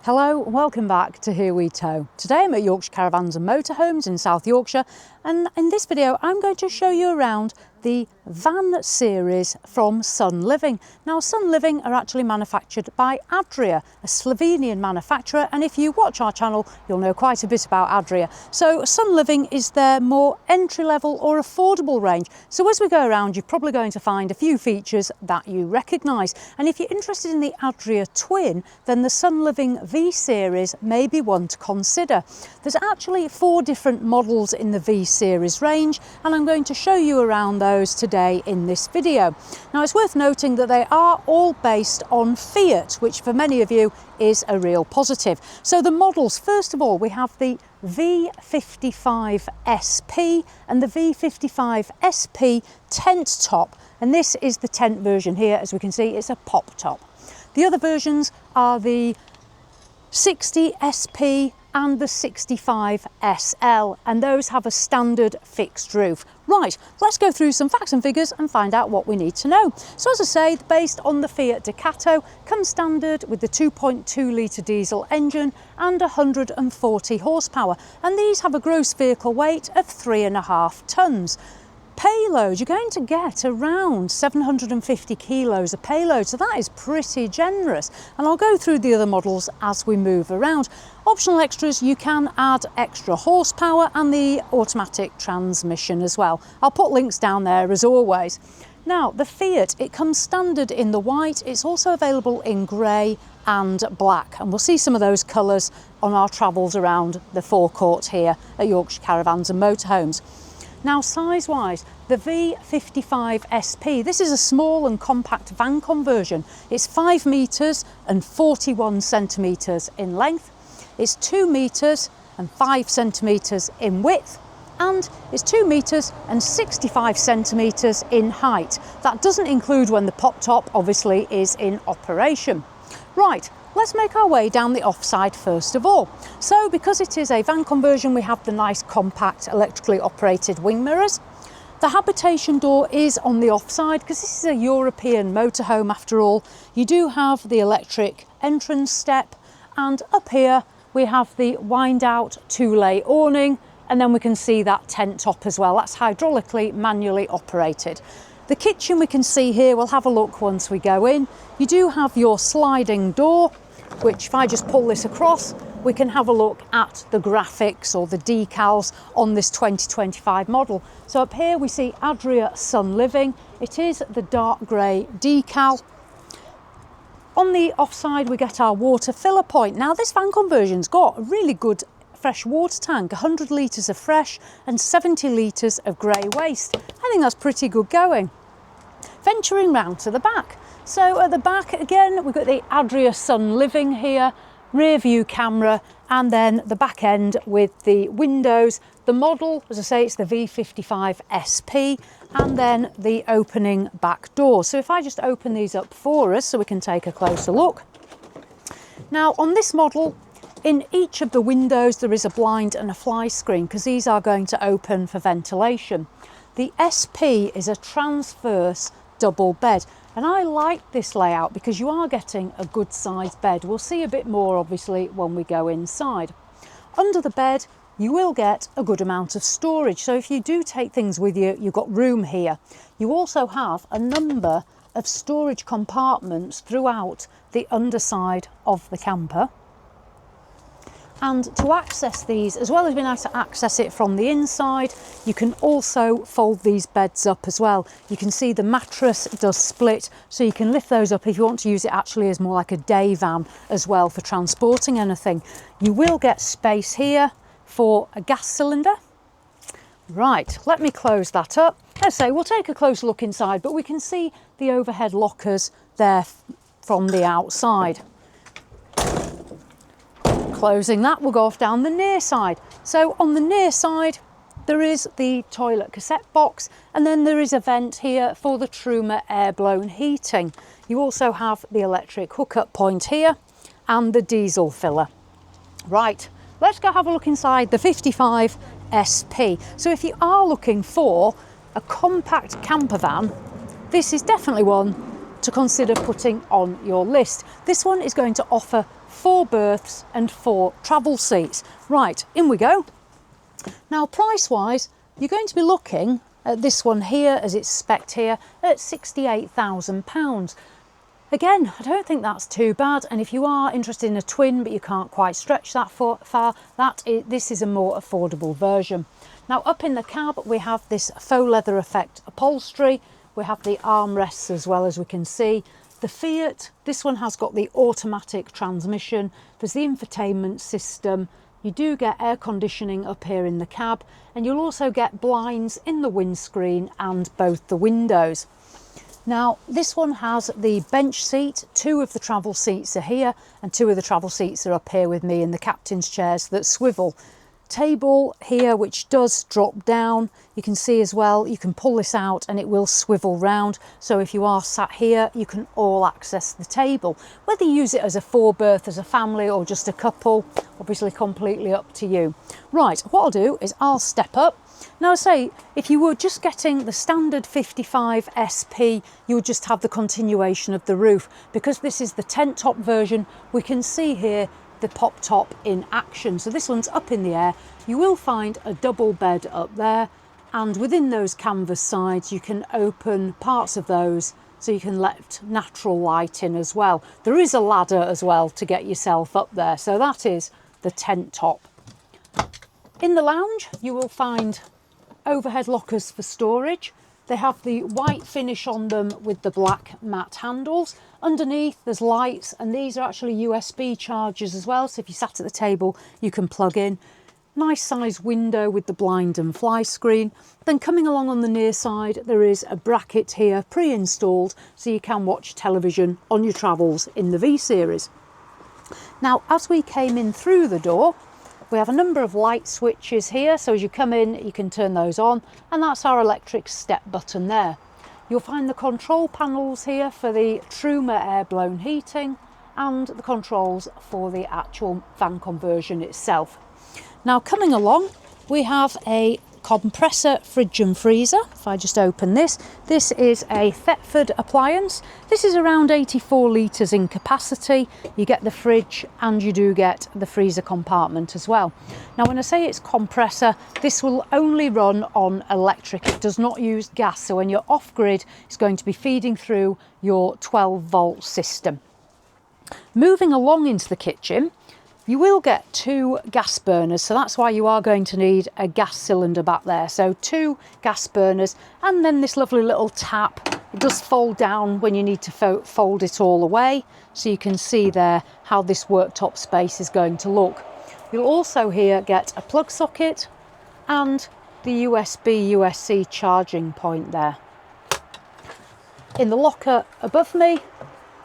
Hello and welcome back to Here We Tow. Today I'm at Yorkshire Caravans and Motorhomes in South Yorkshire, and in this video I'm going to show you around the van series from Sun Living. Now Sun Living are actually manufactured by Adria, a Slovenian manufacturer, and if you watch our channel you'll know quite a bit about Adria. So Sun Living is their more entry-level or affordable range. So as we go around you're probably going to find a few features that you recognise, and if you're interested in the Adria Twin then the Sun Living V series may be one to consider. There's actually 4 different models in the V series range, and I'm going to show you around those today in this video. Now it's worth noting that they are all based on Fiat, which for many of you is a real positive. So the models, first of all, we have the V55 SP and the V55 SP tent top, and this is the tent version here. As we can see, it's a pop top. The other versions are the 60 SP and the 65 SL, and those have a standard fixed roof. Right, let's go through some facts and figures and find out what we need to know. So as I say, based on the Fiat Ducato, comes standard with the 2.2 litre diesel engine and 140 horsepower, and these have a gross vehicle weight of 3.5 tonnes. Payload, you're going to get around 750 kilos of payload, so that is pretty generous, and I'll go through the other models as we move around. Optional extras, you can add extra horsepower and the automatic transmission as well. I'll put links down there as always. Now the Fiat, it comes standard in the white, it's also available in grey and black, and we'll see some of those colours on our travels around the forecourt here at Yorkshire Caravans and Motorhomes. Now size-wise, the V55 SP, this is a small and compact van conversion. It's 5 metres and 41 centimetres in length. It's 2 metres and 5 centimetres in width, and it's 2 metres and 65 centimetres in height. That doesn't include when the pop top obviously is in operation. Right, let's make our way down the offside first of all. So because it is a van conversion, we have the nice compact electrically operated wing mirrors. The habitation door is on the offside because this is a European motorhome after all. You do have the electric entrance step, and up here we have the wind out 2-lay awning, and then we can see that tent top as well. That's hydraulically manually operated. The kitchen we can see here, we'll have a look once we go in. You do have your sliding door, which if I just pull this across, we can have a look at the graphics or the decals on this 2025 model. So up here we see Adria Sun Living. It is the dark grey decal. On the offside we get our water filler point. Now this van conversion's got a really good fresh water tank, 100 litres of fresh and 70 litres of grey waste. I think that's pretty good going. Venturing round to the back. So at the back again we've got the Adria Sun Living here, rear view camera, and then the back end with the windows. The model, as I say, it's the V55 SP, and then the opening back door. So if I just open these up for us so we can take a closer look. Now on this model, in each of the windows there is a blind and a fly screen because these are going to open for ventilation. The SP is a transverse double bed, and I like this layout because you are getting a good sized bed. We'll see a bit more obviously when we go inside. Under the bed you will get a good amount of storage, so if you do take things with you, you've got room here. You also have a number of storage compartments throughout the underside of the camper. And to access these, as well as being able to access it from the inside, you can also fold these beds up as well. You can see the mattress does split, so you can lift those up if you want to use it actually as more like a day van as well for transporting anything. You will get space here for a gas cylinder. Right, let me close that up. Let's say we'll take a closer look inside, but we can see the overhead lockers there from the outside. Closing that, we'll go off down the near side. So on the near side there is the toilet cassette box, and then there is a vent here for the Truma air blown heating. You also have the electric hookup point here and the diesel filler. Right, let's go have a look inside the 55 SP. So if you are looking for a compact camper van, this is definitely one to consider putting on your list. This one is going to offer 4 berths and 4 travel seats. Right, in we go. Now, price-wise, you're going to be looking at this one here, as it's spec'd here, at £68,000. Again, I don't think that's too bad, and if you are interested in a twin but you can't quite stretch that far, this is a more affordable version. Now, up in the cab we have this faux leather effect upholstery, we have the armrests as well, as we can see. The Fiat, this one has got the automatic transmission, there's the infotainment system, you do get air conditioning up here in the cab, and you'll also get blinds in the windscreen and both the windows. Now, this one has the bench seat, 2 of the travel seats are here and 2 of the travel seats are up here with me in the captain's chairs that swivel. Table here which does drop down, you can see as well, you can pull this out and it will swivel round, so if you are sat here you can all access the table. Whether you use it as a 4 berth, as a family or just a couple, obviously completely up to you. Right, what I'll do is I'll step up. Now, I say, if you were just getting the standard 55 SP, you would just have the continuation of the roof. Because this is the tent top version, we can see here the pop top in action. So this one's up in the air. You will find a double bed up there, and within those canvas sides you can open parts of those so you can let natural light in as well. There is a ladder as well to get yourself up there, so that is the tent top. In the lounge you will find overhead lockers for storage. They have the white finish on them with the black matte handles. Underneath there's lights, and these are actually USB chargers as well, so if you sat at the table you can plug in. Nice size window with the blind and fly screen. Then coming along on the near side there is a bracket here pre-installed, so you can watch television on your travels in the V series. Now, as we came in through the door, we have a number of light switches here, so as you come in you can turn those on, and that's our electric step button there. You'll find the control panels here for the Truma air blown heating and the controls for the actual van conversion itself. Now, coming along we have a compressor fridge and freezer. If I just open this, this is a Thetford appliance. This is around 84 litres in capacity. You get the fridge and you do get the freezer compartment as well. Now, when I say it's compressor, this will only run on electric. It does not use gas, so when you're off grid it's going to be feeding through your 12-volt system. Moving along into the kitchen, you will get 2 gas burners, so that's why you are going to need a gas cylinder back there. So 2 gas burners, and then this lovely little tap. It does fold down when you need to fold it all away, so you can see there how this worktop space is going to look. You'll also here get a plug socket and the USB-USC charging point there. In the locker above me,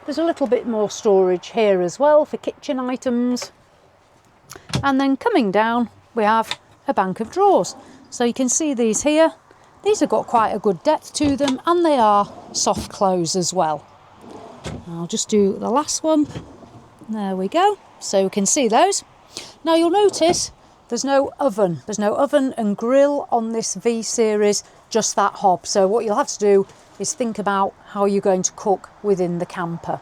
there's a little bit more storage here as well for kitchen items. And then coming down we have a bank of drawers, so you can see these here. These have got quite a good depth to them, and they are soft close as well. I'll just do the last one. There we go, so you can see those. Now, you'll notice there's no oven and grill on this V series, just that hob. So what you'll have to do is think about how you're going to cook within the camper.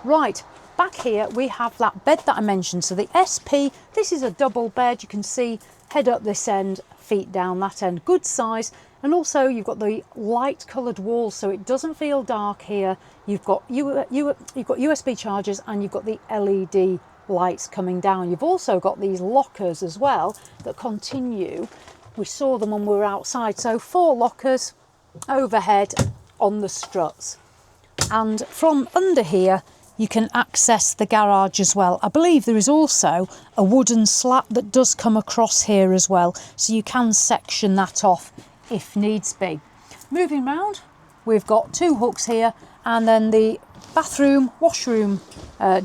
Right, back here we have that bed that I mentioned. So the SP, this is a double bed. You can see head up this end, feet down that end, good size. And also you've got the light coloured walls, so it doesn't feel dark here. You've got USB chargers, and you've got the LED lights coming down. You've also got these lockers as well that continue. We saw them when we were outside. So 4 lockers overhead on the struts. And from under here you can access the garage as well. I believe there is also a wooden slat that does come across here as well, so you can section that off if needs be. Moving round, we've got 2 hooks here, and then the bathroom, washroom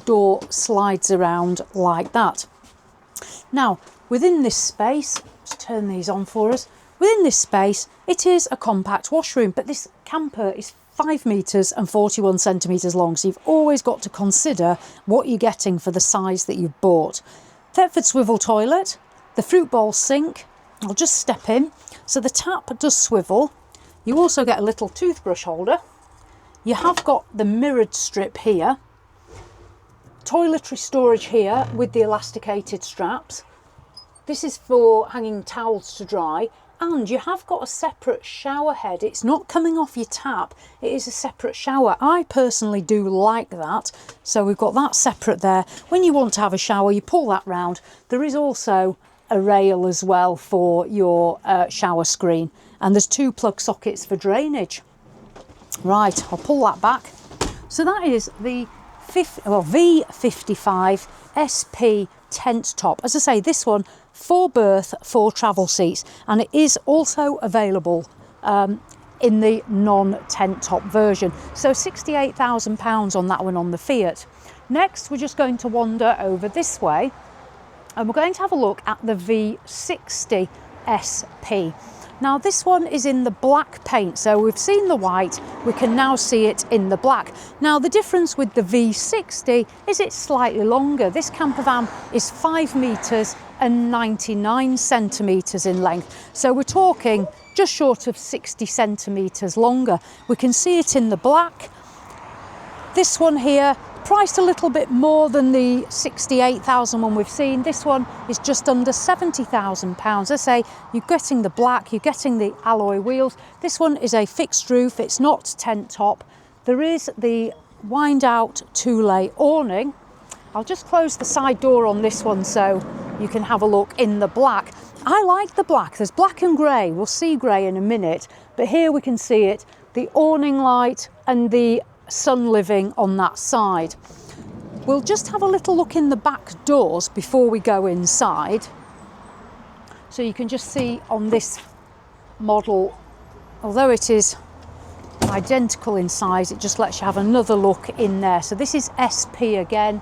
door slides around like that. Now, within this space, let's turn these on for us. Within this space, it is a compact washroom, but this camper is 5 metres and 41 centimetres long, so you've always got to consider what you're getting for the size that you've bought. Thetford swivel toilet, the fruit bowl sink. I'll just step in. So the tap does swivel. You also get a little toothbrush holder. You have got the mirrored strip here. toiletry storage here with the elasticated straps. This is for hanging towels to dry, and you have got a separate shower head. It's not coming off your tap, it is a separate shower. I personally do like that, so we've got that separate there. When you want to have a shower, you pull that round. There is also a rail as well for your shower screen, and there's 2 plug sockets for drainage. Right, I'll pull that back. So that is the V55 SP tent top. As I say, this one 4 berth, 4 travel seats, and it is also available in the non-tent top version. So £68,000 on that one on the Fiat. Next, we're just going to wander over this way, and we're going to have a look at the V60 SP. Now this one is in the black paint, so we've seen the white, we can now see it in the black. Now the difference with the V60 is it's slightly longer. This camper van is 5 metres and 99 centimetres in length, so we're talking just short of 60 centimetres longer. We can see it in the black. This one here, priced a little bit more than the 68,000 one we've seen. This one is just under £70,000. I say you're getting the black, you're getting the alloy wheels. This one is a fixed roof, it's not tent top. There is the wind out 2-lay awning. I'll just close the side door on this one so you can have a look in the black. I like the black. There's black and grey, we'll see grey in a minute, but here we can see it, the awning light and the sun living on that side. We'll just have a little look in the back doors before we go inside, so you can just see on this model, although it is identical in size, it just lets you have another look in there. So this is SP again.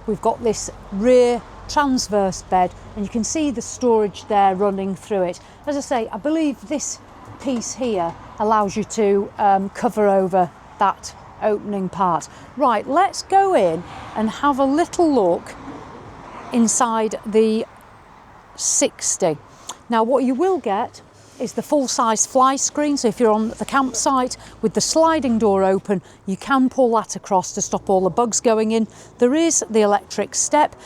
We've got this rear transverse bed, and you can see the storage there running through it. As I say, I believe this piece here allows you to cover over that opening part. Right, let's go in and have a little look inside the 60. Now what you will get is the full-size fly screen, so if you're on the campsite with the sliding door open, you can pull that across to stop all the bugs going in. There is the electric step.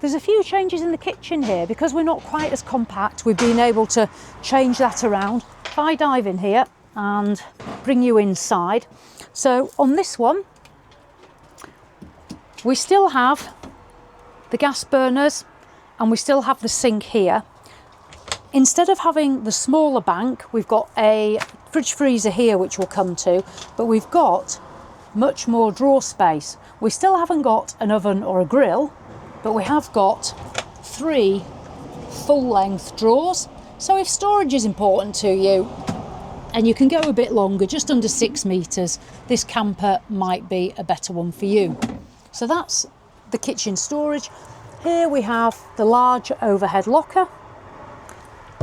There's a few changes in the kitchen here because we're not quite as compact. We've been able to change that around. If I dive in here and bring you inside, so on this one we still have the gas burners and we still have the sink here. Instead of having the smaller bank, we've got a fridge freezer here which we'll come to, but we've got much more drawer space. We still haven't got an oven or a grill, but we have got 3 full-length drawers. So if storage is important to you and you can go a bit longer, just under 6 metres, this camper might be a better one for you. So that's the kitchen storage. Here we have the large overhead locker,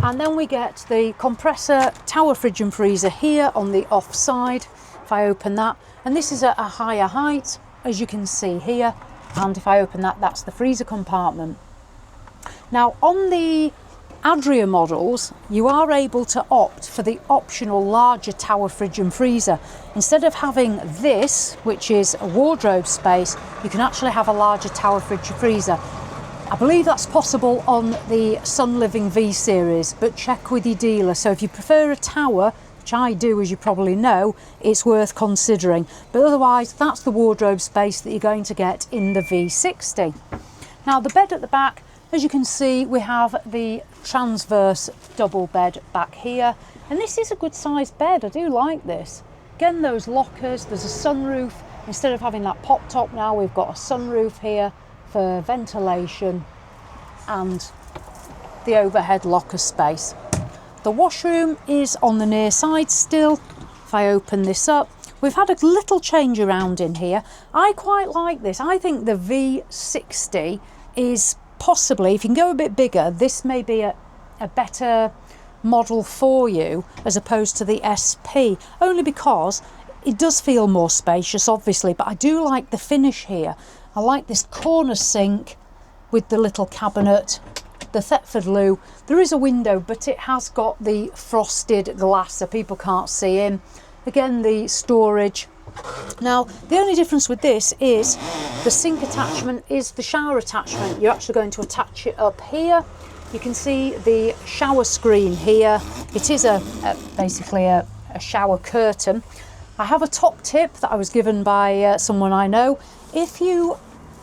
and then we get the compressor tower fridge and freezer here on the off side. If I open that, and this is at a higher height, as you can see here, and if I open that, that's the freezer compartment. Now on the Adria models, you are able to opt for the optional larger tower fridge and freezer. Instead of having this, which is a wardrobe space, you can actually have a larger tower fridge and freezer. I believe that's possible on the Sun Living V series, but check with your dealer. So if you prefer a tower, which I do, as you probably know, it's worth considering. But otherwise, that's the wardrobe space that you're going to get in the V60. Now the bed at the back, as you can see, we have the transverse double bed back here, and this is a good sized bed. I do like this. Again, those lockers, there's a sunroof. Instead of having that pop top now, we've got a sunroof here for ventilation and the overhead locker space. The washroom is on the near side still. If I open this up, we've had a little change around in here. I quite like this. I think the V60 is possibly, if you can go a bit bigger, this may be a better model for you as opposed to the SP, only because it does feel more spacious, obviously, but I do like the finish here. I like this corner sink with the little cabinet, the Thetford loo. There is a window, but it has got the frosted glass so people can't see in. Again, the storage Now, the only difference with this is the sink attachment is the shower attachment. You're actually going to attach it up here. You can see the shower screen here. It is basically a shower curtain. I have a top tip that I was given by someone I know. If you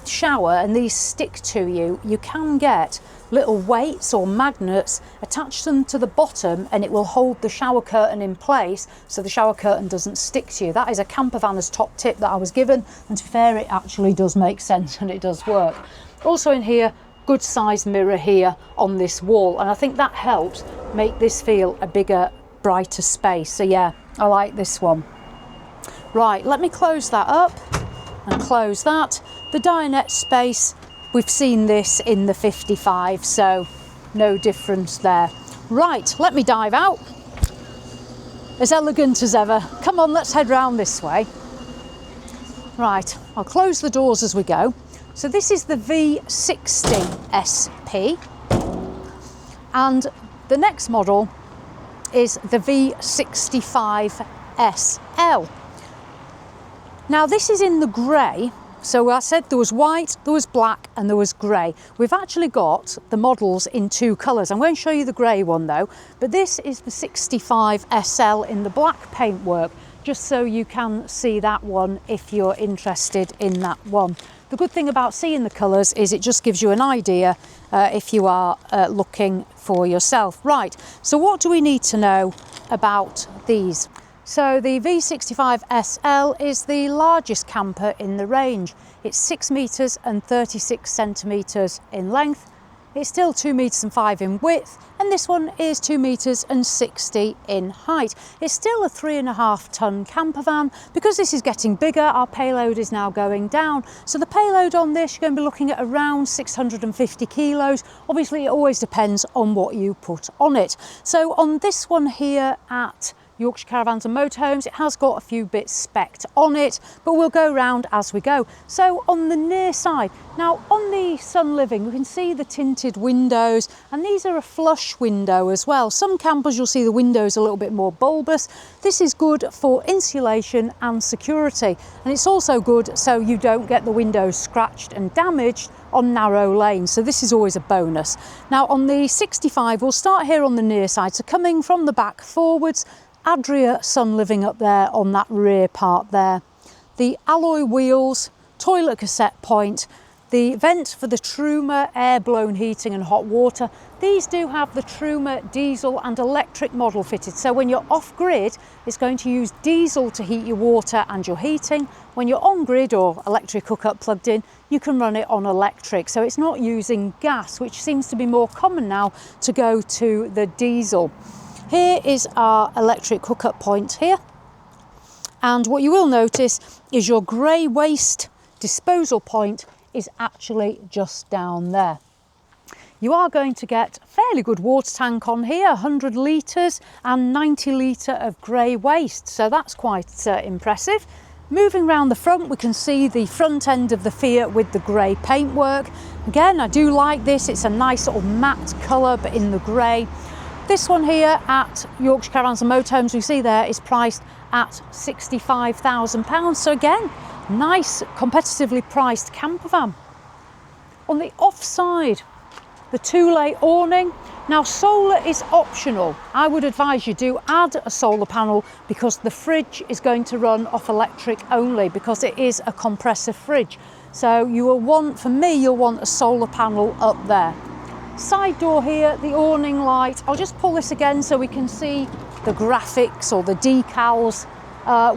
shower and these stick to you, you can get little weights or magnets, attach them to the bottom and it will hold the shower curtain in place so the shower curtain doesn't stick to you. That is a campervanner's top tip that I was given, and to be fair, it actually does make sense and it does work. Also in here, good sized mirror here on this wall, and I think that helps make this feel a bigger, brighter space. So yeah, I like this one. Right, let me close that up and close that. The dinette space, we've seen this in the 55, so no difference there. Right, let me dive out. As elegant as ever. Come on, let's head round this way. Right, I'll close the doors as we go. So this is the V60 SP, and the next model is the V65 SL. Now this is in the grey. So I said there was white, there was black and there was grey. We've actually got the models in two colours. I'm going to show you the grey one though, but this is the 65 SL in the black paintwork, just so you can see that one if you're interested in that one. The good thing about seeing the colours is it just gives you an idea if you are looking for yourself. Right, so what do we need to know about these? So the V65 SL is the largest camper in the range. It's 6 metres and 36 centimetres in length. It's still 2 metres and 5 in width, and this one is 2 metres and 60 in height. It's still a 3.5 tonne camper van. Because this is getting bigger, our payload is now going down. So the payload on this, you're going to be looking at around 650 kilos. Obviously, it always depends on what you put on it. So on this one here at Yorkshire Caravans and Motorhomes, it has got a few bits spec'd on it, but we'll go round as we go. So on the near side, now on the Sun Living, you can see the tinted windows, and these are a flush window as well. Some campers you'll see the windows a little bit more bulbous. This is good for insulation and security, and it's also good so you don't get the windows scratched and damaged on narrow lanes, so this is always a bonus. Now on the 65, we'll start here on the near side, so coming from the back forwards, Adria Sun Living up there on that rear part there. The alloy wheels, toilet cassette point, the vent for the Truma air-blown heating and hot water. These do have the Truma diesel and electric model fitted. So when you're off-grid, it's going to use diesel to heat your water and your heating. When you're on-grid or electric hookup plugged in, you can run it on electric. So it's not using gas, which seems to be more common now to go to the diesel. Here is our electric hookup point here, and what you will notice is your grey waste disposal point is actually just down there. You are going to get a fairly good water tank on here, 100 litres and 90 litre of grey waste, so that's quite impressive. Moving round the front, we can see the front end of the Fiat with the grey paintwork. Again, I do like this, it's a nice sort of matte colour but in the grey. This one here at Yorkshire Caravans and Motorhomes, we see there, is priced at £65,000. So again, nice competitively priced camper van. On the offside, the two-lay awning. Now solar is optional. I would advise you do add a solar panel because the fridge is going to run off electric only because it is a compressor fridge. So you will want, for me, you'll want a solar panel up there. Side door here, the awning light. I'll just pull this again so we can see the graphics or the decals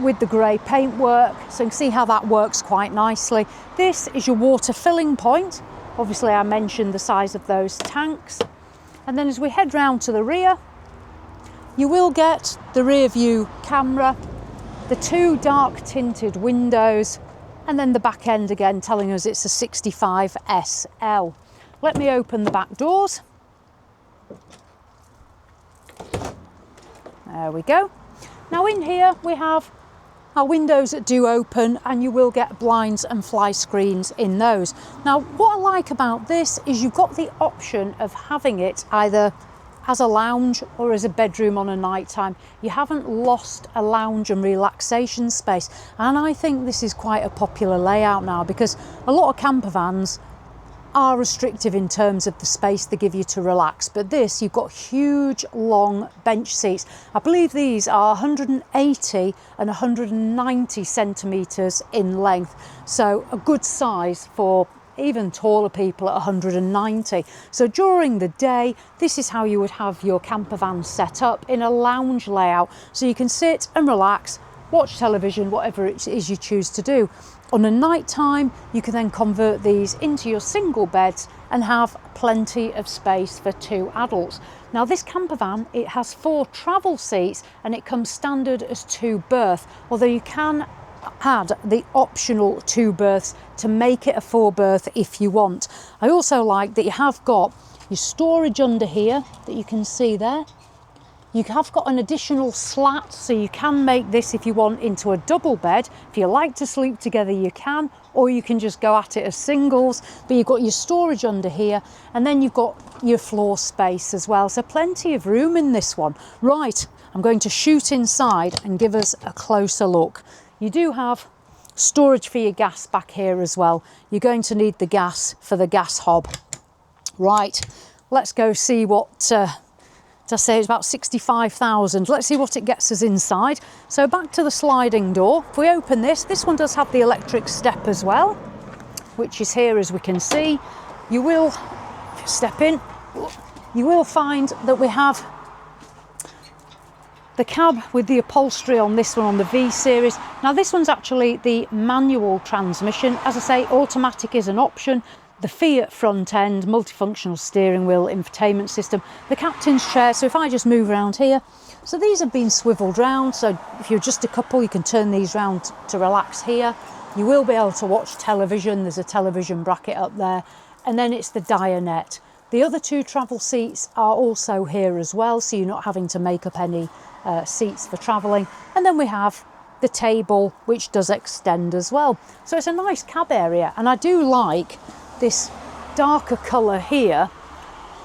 with the grey paintwork, so you can see how that works quite nicely. This is your water filling point. Obviously I mentioned the size of those tanks. And then as we head round to the rear, you will get the rear view camera, the two dark tinted windows, and then the back end again telling us it's a 65 SL. Let me open the back doors. There we go. Now in here we have our windows that do open, and you will get blinds and fly screens in those. Now what I like about this is you've got the option of having it either as a lounge or as a bedroom on a night time. You haven't lost a lounge and relaxation space. And I think this is quite a popular layout now, because a lot of camper vans are restrictive in terms of the space they give you to relax, but this, you've got huge long bench seats. I believe these are 180 and 190 centimetres in length, so a good size for even taller people at 190. So during the day, this is how you would have your camper van set up, in a lounge layout, so you can sit and relax, watch television, whatever it is you choose to do. On a night time, you can then convert these into your single beds and have plenty of space for 2 adults. Now this camper van, it has 4 travel seats and it comes standard as 2 berth, although you can add the optional 2 berths to make it a 4 berth if you want. I also like that you have got your storage under here that you can see there. You have got an additional slat, so you can make this, if you want, into a double bed. If you like to sleep together, you can, or you can just go at it as singles. But you've got your storage under here, and then you've got your floor space as well. So plenty of room in this one. Right, I'm going to shoot inside and give us a closer look. You do have storage for your gas back here as well. You're going to need the gas for the gas hob. Right, let's go see what... I say it's about 65,000. Let's see what it gets us inside. So back to the sliding door. If we open this one does have the electric step as well, which is here as we can see. You will, if you step in, you will find that we have the cab with the upholstery on this one, on the V series. Now this one's actually the manual transmission. As I say, automatic is an option. The Fiat front end, multifunctional steering wheel, infotainment system, the captain's chair. So if I just move around here, so these have been swiveled round. So if you're just a couple, you can turn these round to relax here. You will be able to watch television. There's a television bracket up there. And then it's the dinette. The other 2 travel seats are also here as well, so you're not having to make up any seats for travelling. And then we have the table, which does extend as well. So it's a nice cab area, and I do like this darker colour here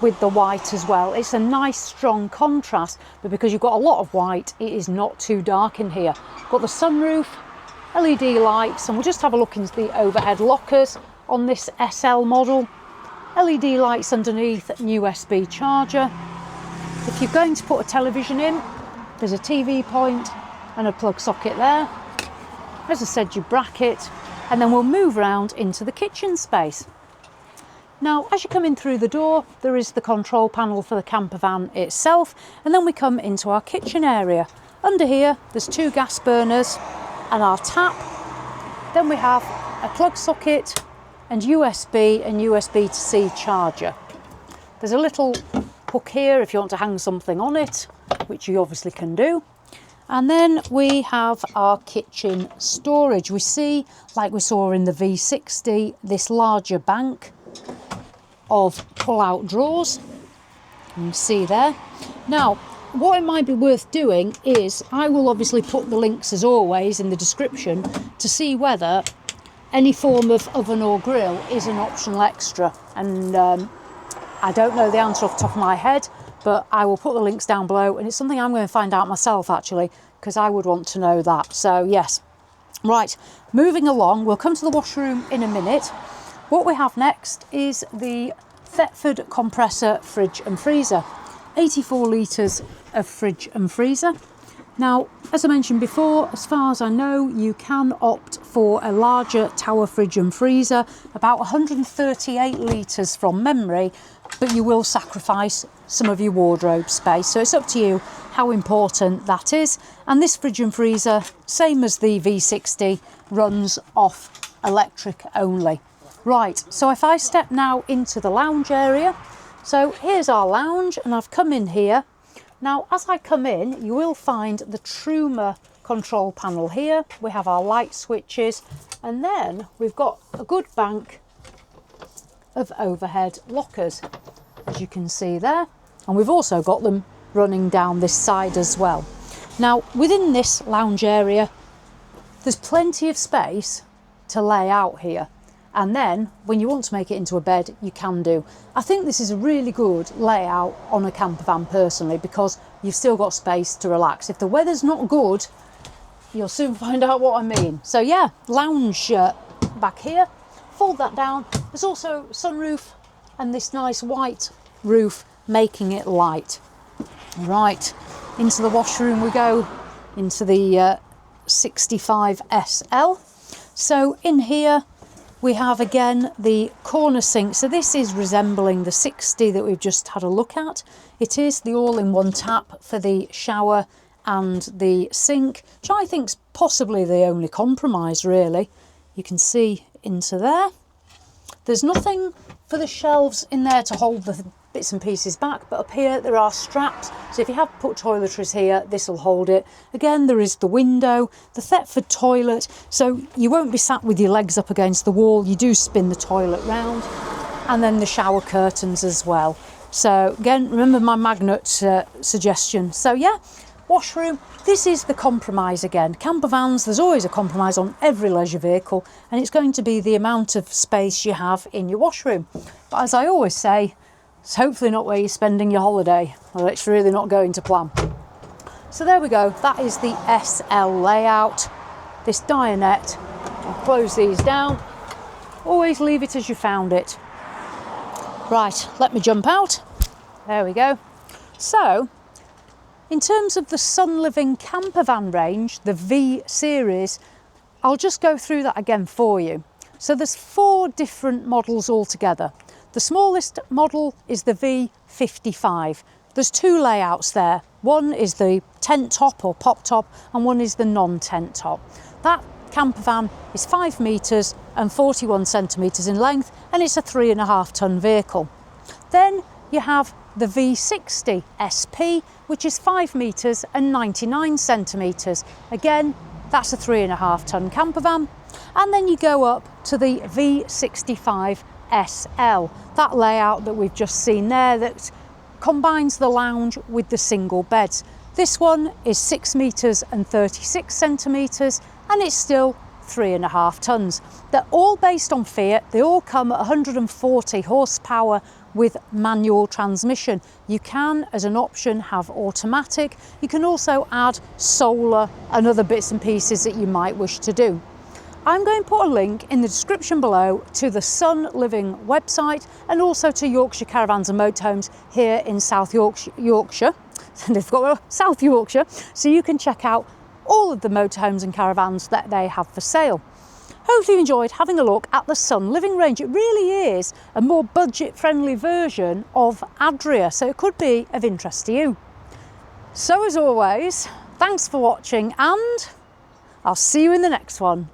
with the white as well. It's a nice strong contrast, but because you've got a lot of white, it is not too dark in here. Got the sunroof, LED lights, and we'll just have a look into the overhead lockers on this SL model. LED lights underneath, and USB charger. If you're going to put a television in, there's a TV point and a plug socket there. As I said, your bracket, and then we'll move around into the kitchen space. Now, as you come in through the door, there is the control panel for the camper van itself, and then we come into our kitchen area. Under here, there's 2 gas burners and our tap. Then we have a plug socket and USB to C charger. There's a little hook here if you want to hang something on it, which you obviously can do. And then we have our kitchen storage. We see, like we saw in the V60, this larger bank of pull-out drawers. You can see there. Now, what it might be worth doing is, I will obviously put the links as always in the description to see whether any form of oven or grill is an optional extra. And I don't know the answer off the top of my head, but I will put the links down below, and it's something I'm going to find out myself actually, because I would want to know that. So yes. Right, moving along, we'll come to the washroom in a minute. What we have next is the Thetford compressor fridge and freezer. 84 litres of fridge and freezer. Now, as I mentioned before, as far as I know, you can opt for a larger tower fridge and freezer, about 138 litres from memory, but you will sacrifice some of your wardrobe space. So it's up to you how important that is. And this fridge and freezer, same as the V60, runs off electric only. Right, so if I step now into the lounge area, so here's our lounge, and I've come in here. Now, as I come in, you will find the Truma control panel here. We have our light switches, and then we've got a good bank of overhead lockers, as you can see there. And we've also got them running down this side as well. Now, within this lounge area, there's plenty of space to lay out here. And then when you want to make it into a bed, you can do. I think this is a really good layout on a camper van personally, because you've still got space to relax. If the weather's not good, you'll soon find out what I mean. So yeah, lounge back here, fold that down. There's also sunroof and this nice white roof making it light. Right, into the washroom we go, into the 65 SL. So in here we have again the corner sink. So this is resembling the 60 that we've just had a look at. It is the all-in-one tap for the shower and the sink, which I think's possibly the only compromise really. You can see into there. There's nothing for the shelves in there to hold the bits and pieces back, but up here there are straps, so if you have put toiletries here, this will hold it. Again, there is the window, the Thetford toilet, so you won't be sat with your legs up against the wall. You do spin the toilet round, and then the shower curtains as well. So again, remember my magnet suggestion. So yeah, washroom. This is the compromise again. Camper vans, there's always a compromise on every leisure vehicle, and it's going to be the amount of space you have in your washroom. But as I always say, it's hopefully not where you're spending your holiday, or it's really not going to plan. So there we go, that is the SL layout. This dinette, I'll close these down. Always leave it as you found it. Right, let me jump out. There we go. So, in terms of the Sun Living camper van range, the V series, I'll just go through that again for you. So there's 4 different models altogether. The smallest model is the V55. There's 2 layouts there. One is the tent top or pop top, and one is the non-tent top. That camper van is 5 metres and 41 centimetres in length, and it's a 3.5 tonne vehicle. Then you have the V60 SP, which is 5 metres and 99 centimetres. Again, that's a 3.5 tonne camper van. And then you go up to the V65 SL, that layout that we've just seen there that combines the lounge with the single beds. This one is 6 metres and 36 centimetres, and it's still 3.5 tonnes. They're all based on Fiat. They all come at 140 horsepower with manual transmission. You can, as an option, have automatic. You can also add solar and other bits and pieces that you might wish to do. I'm going to put a link in the description below to the Sun Living website, and also to Yorkshire Caravans and Motorhomes here in South Yorkshire. They've got South Yorkshire, so you can check out all of the motorhomes and caravans that they have for sale. Hopefully you enjoyed having a look at the Sun Living range. It really is a more budget-friendly version of Adria, so it could be of interest to you. So as always, thanks for watching, and I'll see you in the next one.